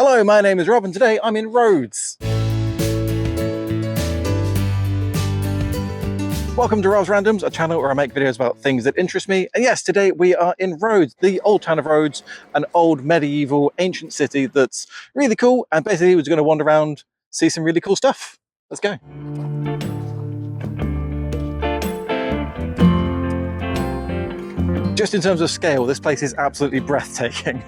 Hello, my name is Rob and today I'm in Rhodes. Welcome to Rob's Randoms, a channel where I make videos about things that interest me. And yes, today we are in Rhodes, the old town of Rhodes, an old medieval ancient city that's really cool. And basically we're just going to wander around, see some really cool stuff. Let's go. Just in terms of scale, this place is absolutely breathtaking.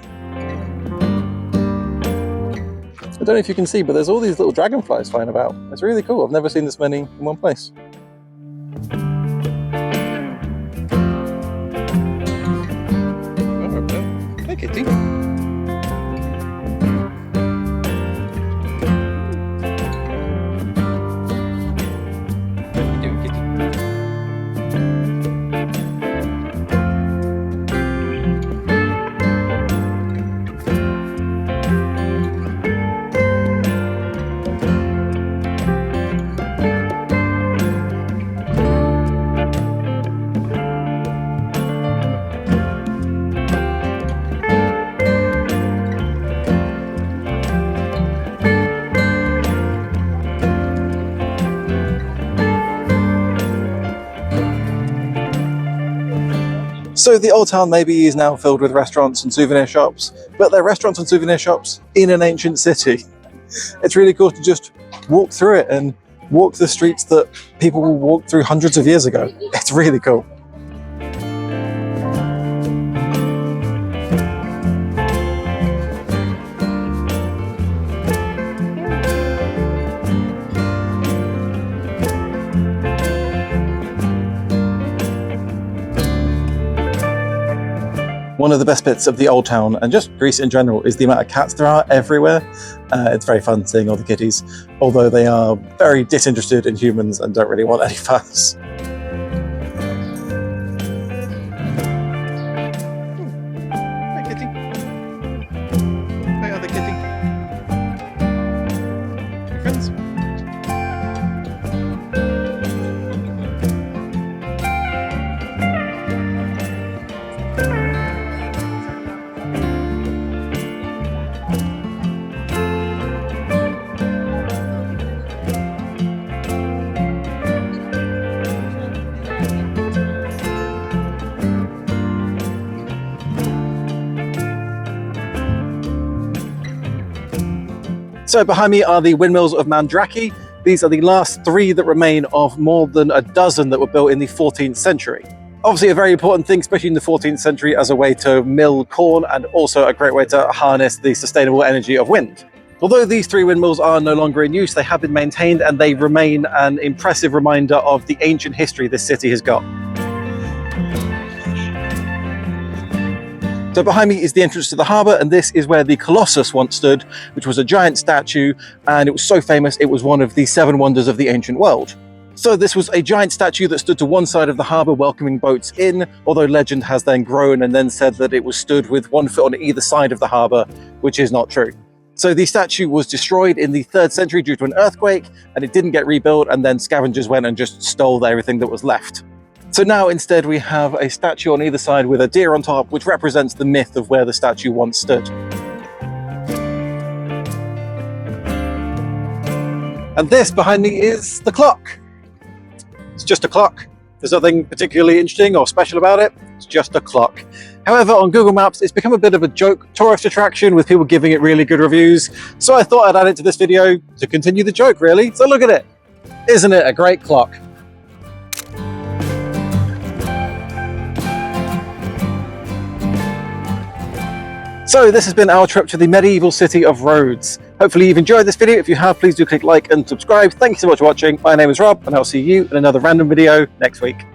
I don't know if you can see, but there's all these little dragonflies flying about. It's really cool. I've never seen this many in one place. Oh, hey, kitty. What are you doing, kitty? So the old town maybe is now filled with restaurants and souvenir shops, but they're restaurants and souvenir shops in an ancient city. It's really cool to just walk through it and walk the streets that people walked through hundreds of years ago. It's really cool. One of the best bits of the old town, and just Greece in general, is the amount of cats there are everywhere. It's very fun seeing all the kitties, although they are very disinterested in humans and don't really want any fuss. Hi, kitty. Hi, other kitty. Your friends? So behind me are the windmills of Mandrake. These are the last three that remain of more than a dozen that were built in the 14th century. Obviously a very important thing, especially in the 14th century, as a way to mill corn and also a great way to harness the sustainable energy of wind. Although these three windmills are no longer in use, they have been maintained and they remain an impressive reminder of the ancient history this city has got. So behind me is the entrance to the harbour, and this is where the Colossus once stood, which was a giant statue, and it was so famous it was one of the 7 wonders of the ancient world. So this was a giant statue that stood to one side of the harbour welcoming boats in, although legend has then grown and then said that it was stood with one foot on either side of the harbour, which is not true. So the statue was destroyed in the 3rd century due to an earthquake, and it didn't get rebuilt, and then scavengers went and just stole everything that was left. So now instead we have a statue on either side with a deer on top, which represents the myth of where the statue once stood. And this behind me is the clock. It's just a clock. There's nothing particularly interesting or special about it. It's just a clock. However, on Google Maps, it's become a bit of a joke tourist attraction with people giving it really good reviews. So I thought I'd add it to this video to continue the joke, really. So look at it. Isn't it a great clock? So this has been our trip to the medieval city of Rhodes. Hopefully you've enjoyed this video. If you have, please do click like and subscribe. Thank you so much for watching. My name is Rob, and I'll see you in another random video next week.